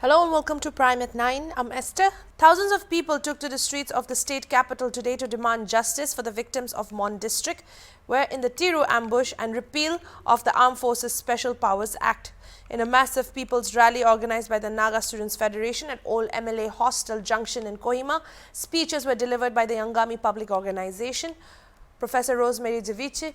Hello and welcome to Prime at 9. I'm Esther. Thousands of people took to the streets of the state capital today to demand justice for the victims of Mon district, where in the Tiru ambush and repeal of the Armed Forces Special Powers Act. In a massive people's rally organized by the Naga Students Federation at Old MLA Hostel Junction in Kohima, speeches were delivered by the Yangami Public Organization, Professor Rosemary Devici,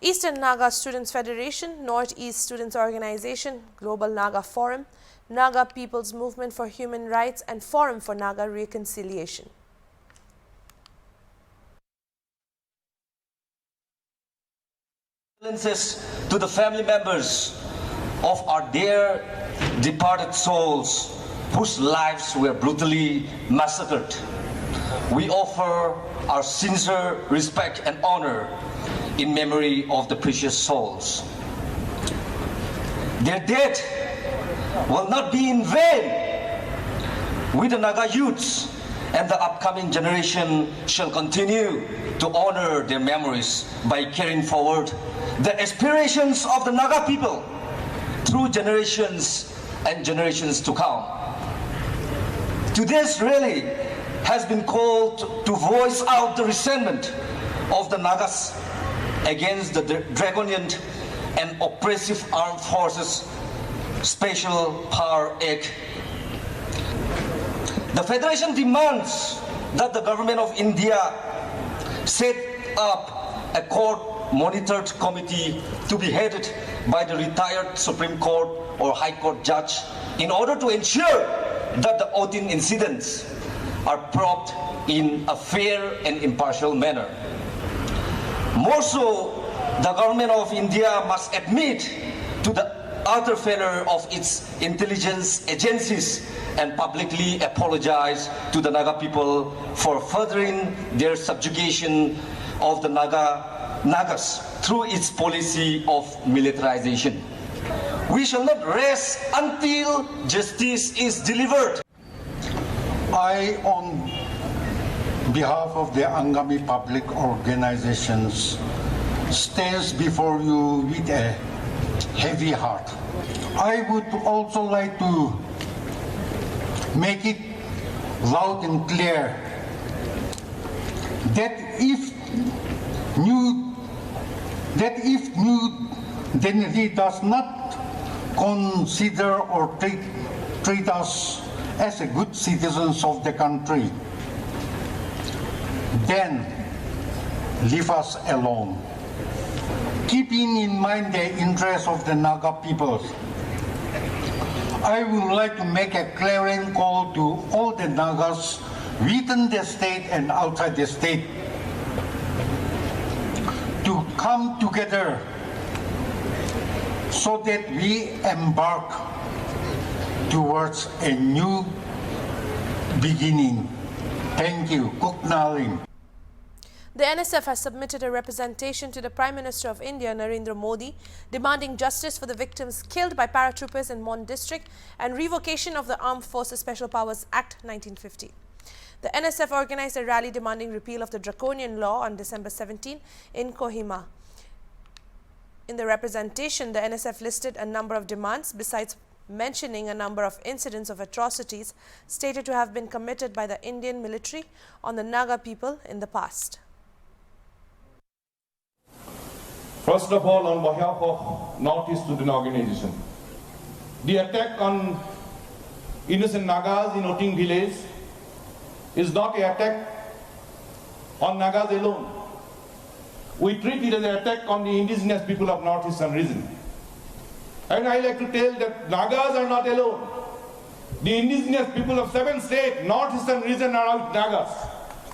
Eastern Naga Students Federation, Northeast Students Organization, Global Naga Forum, Naga People's Movement for Human Rights and Forum for Naga Reconciliation. Condolences to the family members of our dear departed souls whose lives were brutally massacred. We offer our sincere respect and honor in memory of the precious souls. Their death will not be in vain. We the Naga youths and the upcoming generation shall continue to honor their memories by carrying forward the aspirations of the Naga people through generations and generations to come. Today's rally has been called to voice out the resentment of the Nagas against the draconian and oppressive armed forces Special Power Act. The Federation demands that the government of India set up a court-monitored committee to be headed by the retired Supreme Court or High Court judge in order to ensure that the 18 incidents are probed in a fair and impartial manner. More so, the government of India must admit to the utter failure of its intelligence agencies and publicly apologize to the Naga people for furthering their subjugation of the Nagas through its policy of militarization. We shall not rest until justice is delivered. I, on behalf of the Angami Public Organizations, stands before you with a heavy heart. I would also like to make it loud and clear that if New Delhi does not consider or treat us as a good citizens of the country, then leave us alone. Keeping in mind the interests of the Naga people, I would like to make a clarion call to all the Nagas within the state and outside the state to come together so that we embark towards a new beginning. Thank you. Kuknaling. The NSF has submitted a representation to the Prime Minister of India, Narendra Modi, demanding justice for the victims killed by paratroopers in Mon district and revocation of the Armed Forces Special Powers Act 1950. The NSF organized a rally demanding repeal of the draconian law on December 17 in Kohima. In the representation, the NSF listed a number of demands besides mentioning a number of incidents of atrocities stated to have been committed by the Indian military on the Naga people in the past. First of all, on behalf of Northeast Student Organization, the attack on innocent Nagas in Oting village is not an attack on Nagas alone. We treat it as an attack on the indigenous people of Northeastern region. And I like to tell that Nagas are not alone. The indigenous people of 7 states, Northeastern region are with Nagas.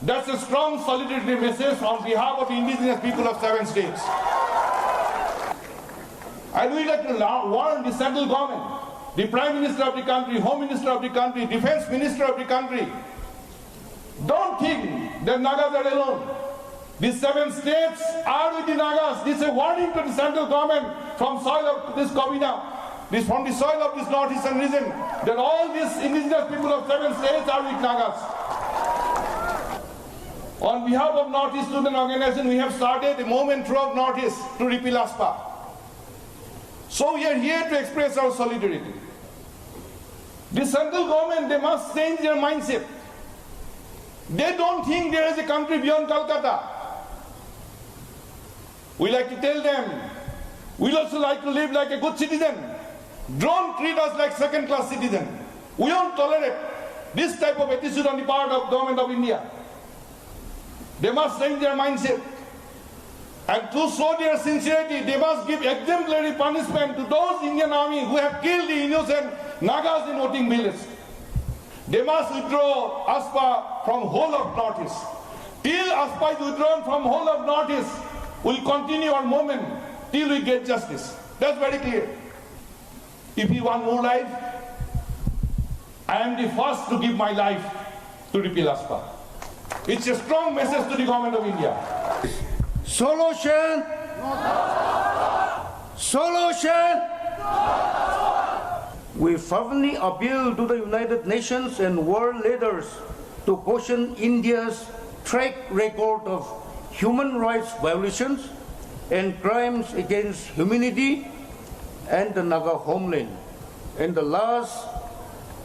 That's a strong solidarity message on behalf of the indigenous people of 7 states. I would like to warn the central government, the Prime Minister of the country, Home Minister of the country, Defense Minister of the country. Don't think that Nagas are alone. These 7 states are with the Nagas. This is a warning to the central government from soil of this Kovina, from the soil of this Northeastern region, that all these indigenous people of 7 states are with Nagas. On behalf of Northeast Student Organization, we have started a movement throughout Northeast to repeal Afspa. So we are here to express our solidarity. The central government, they must change their mindset. They don't think there is a country beyond Calcutta. We like to tell them, we also like to live like a good citizen. Don't treat us like second-class citizens. We don't tolerate this type of attitude on the part of government of India. They must change their mindset. And to show their sincerity, they must give exemplary punishment to those Indian army who have killed the innocent Nagas in voting village. They must withdraw Afspa from whole of Northeast. Till Afspa is withdrawn from whole of Northeast, we'll continue our movement till we get justice. That's very clear. If you want more life, I am the first to give my life to repeal Afspa. It's a strong message to the government of India. Solution. Solution. We firmly appeal to the United Nations and world leaders to caution India's track record of human rights violations and crimes against humanity and the Naga homeland in the last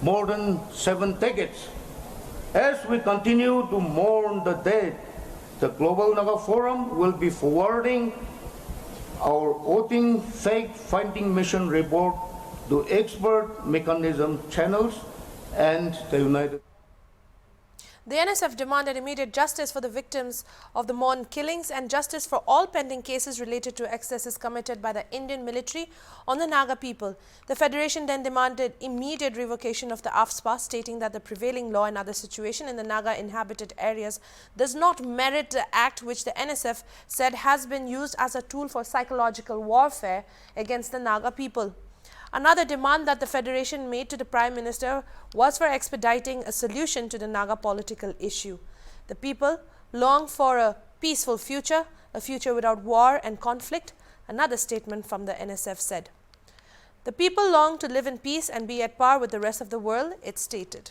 more than 7 decades. As we continue to mourn the dead, the Global Naga Forum will be forwarding our voting fact-finding mission report to expert mechanism channels and the United. The NSF demanded immediate justice for the victims of the Mon killings and justice for all pending cases related to excesses committed by the Indian military on the Naga people. The Federation then demanded immediate revocation of the Afspa, stating that the prevailing law and other situation in the Naga inhabited areas does not merit the act which the NSF said has been used as a tool for psychological warfare against the Naga people. Another demand that the Federation made to the Prime Minister was for expediting a solution to the Naga political issue. The people long for a peaceful future, a future without war and conflict, another statement from the NSF said. The people long to live in peace and be at par with the rest of the world, it stated.